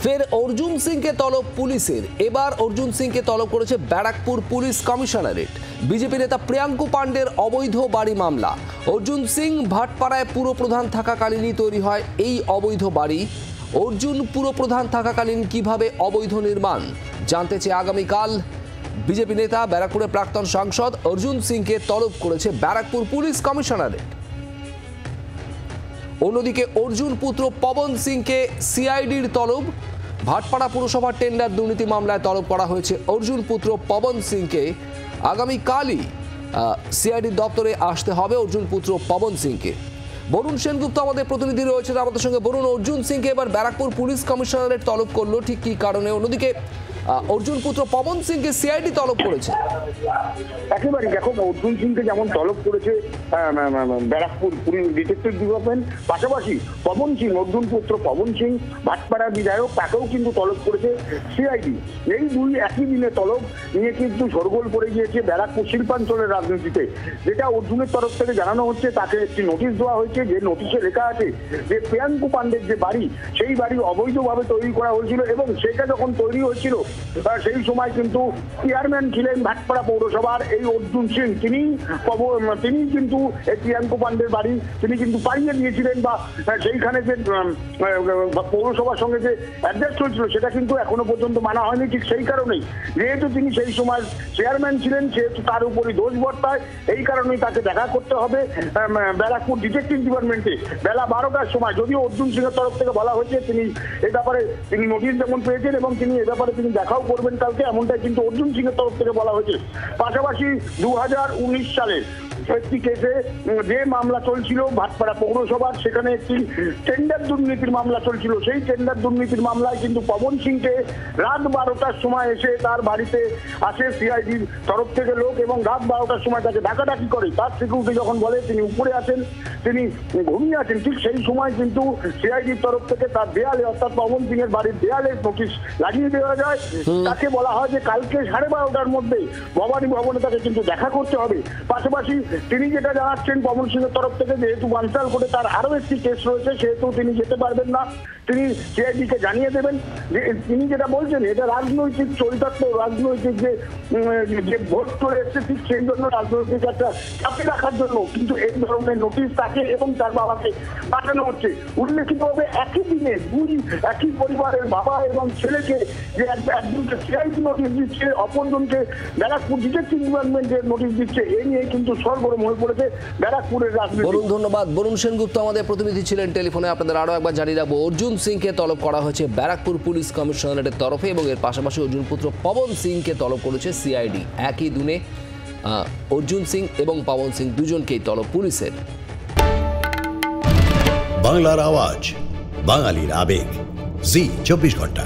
ফের অর্জুন সিংকে তলব পুলিশের। এবার অর্জুন সিংকে তলব করেছে ব্যারাকপুর পুলিশ কমিশনারেট। বিজেপি নেতা প্রিয়াঙ্কু পাণ্ডের অবৈধ বাড়ি মামলা। অর্জুন সিং ভাটপাড়ায় পুরপ্রধান থাকাকালীনই তৈরি হয় এই অবৈধ বাড়ি। অর্জুন পুরপ্রধান থাকাকালীন কিভাবে অবৈধ নির্মাণ জানতে চেয়ে আগামীকাল বিজেপি নেতা ব্যারাকপুরের প্রাক্তন সাংসদ অর্জুন সিংকে তলব করেছে ব্যারাকপুর পুলিশ কমিশনারেট। অন্যদিকে অর্জুন পুত্র পবন সিংকে সিআইডির তলব। ভাটপাড়া পুরসভার টেন্ডার দুর্নীতি মামলায় তলব করা হয়েছে অর্জুন পুত্র পবন সিংকে। আগামীকালই সিআইডির দপ্তরে আসতে হবে অর্জুন পুত্র পবন সিংকে। বরুণ সেনগুপ্ত আমাদের প্রতিনিধি রয়েছেন আমাদের সঙ্গে। বরুণ, অর্জুন সিংকে এবার ব্যারাকপুর পুলিশ কমিশনারেট তলব করলো, ঠিক কি কারণে? অন্যদিকে অর্জুন পুত্র পবন সিংকে সিআইডি তলব করেছে। একেবারে দেখো, অর্জুন সিংকে যেমন তলব করেছে ব্যারাকপুর পুলিশ ডিটেকটিভ ডিপার্টমেন্ট, পাশাপাশি পবন সিং, অর্জুন পুত্র পবন সিং ভাটপাড়া বিধায়ক, তাকেও কিন্তু তলব করেছে সিআইডি। এই দুই একই দিনে তলব নিয়ে কিন্তু শোরগোল পড়ে গিয়েছে ব্যারাকপুর শিল্পাঞ্চলের রাজনীতিতে। যেটা অর্জুনের তরফ থেকে জানানো হচ্ছে, তাকে একটি নোটিশ দেওয়া হয়েছে, যে নোটিশে লেখা আছে যে প্রিয়াঙ্কু পাণ্ডের যে বাড়ি, সেই বাড়ি অবৈধভাবে তৈরি করা হয়েছিল এবং সেটা যখন তৈরি হয়েছিল সেই সময় কিন্তু চেয়ারম্যান ছিলেন ভাটপাড়া পৌরসভার এই অর্জুন সিং। তিনি কিন্তু এই প্রিয়াঙ্কু পাণ্ডের বাড়ি তিনি কিন্তু পাইয়ে দিয়েছিলেন, বা সেইখানে যে পৌরসভার সঙ্গে যে অ্যাডজাস্ট হয়েছিল সেটা কিন্তু এখনো পর্যন্ত মানা হয়নি। ঠিক সেই কারণেই, যেহেতু তিনি সেই সময় চেয়ারম্যান ছিলেন, সেহেতু তার উপরই দোষ বর্তায়। এই কারণেই তাকে দেখা করতে হবে ব্যারাকপুর ডিটেকটিভ ডিপার্টমেন্টে বেলা 12টার সময়। যদিও অর্জুন সিং এর তরফ থেকে বলা হয়েছে তিনি এ ব্যাপারে তিনি নোটিশ যেমন পেয়েছেন এবং তিনি এ ব্যাপারে তিনি দেখাও করবেন কালকে, এমনটাই কিন্তু অর্জুন সিং এর তরফ থেকে বলা হয়েছে। পাশাপাশি 2019 সালে একটি কেসে যে মামলা চলছিল ভাটপাড়া পৌরসভার, সেখানে একটি টেন্ডার দুর্নীতির মামলা চলছিল। সেই টেন্ডার দুর্নীতির মামলায় কিন্তু পবন সিংকে রাত 12টার সময় এসে তার বাড়িতে আসে সিআইডির তরফ থেকে লোক, এবং রাত 12টার সময় তাকে ডাকাডাকি করে। তার সিকিউরিটি যখন বলে তিনি উপরে আছেন, তিনি ঘুমিয়ে আছেন, ঠিক সেই সময় কিন্তু সিআইডির তরফ থেকে তার দেয়ালে, অর্থাৎ পবন সিং এর বাড়ির দেয়ালে নোটিশ লাগিয়ে দেওয়া যায়। তাকে বলা হয় যে কালকে 12:30টার মধ্যে ভবানী ভবনে তাকে কিন্তু দেখা করতে হবে। পাশাপাশি তিনি যেটা জানাচ্ছেন পবন সিং এর তরফ থেকে, যেহেতু বানসাল কোর্টে তার আরো একটি কেস রয়েছে, সেহেতু তিনি যেতে পারবেন না, তিনি সিআইডিকে জানিয়ে দেবেন। যে তিনি যেটা বলছেন, এটা রাজনৈতিক চরিতার্থ, রাজনৈতিক যে ভোট করে এসছে, ঠিক সেই জন্য রাজনৈতিক একটা চাপে রাখার জন্য কিন্তু এই ধরনের নোটিশ তাকে এবং তার বাবাকে পাঠানো হচ্ছে। উল্লেখিতভাবে একই দিনে একই পরিবারের বাবা এবং ছেলেকে যে একজনকে সিআইডি নোটিশ দিচ্ছে, অপরজনকে ব্যারাকপুর ডিটেকটিভ ডিপার্টমেন্টের নোটিশ দিচ্ছে, এই নিয়ে কিন্তু সরগরম হয়ে পড়েছে ব্যারাকপুরের রাজনীতি। বরুণ, ধন্যবাদ। বরুণ সেনগুপ্ত আমাদের প্রতিনিধি ছিলেন টেলিফোনে। আপনাদের আরো একবার জানিয়ে রাখবো, অর্জুন সিংকে তলব করা হয়েছে ব্যারাকপুর পুলিশ কমিশনারেটের তরফে, এবং এর পাশাপাশি অর্জুন পুত্র পবন সিংকে তলব করেছে সিআইডি। একই দিনে অর্জুন সিং এবং পবন সিং দুজনকেই তলব পুলিশের। বাংলার আওয়াজ, বাঙালির আবেগ, জি 24 ঘন্টা।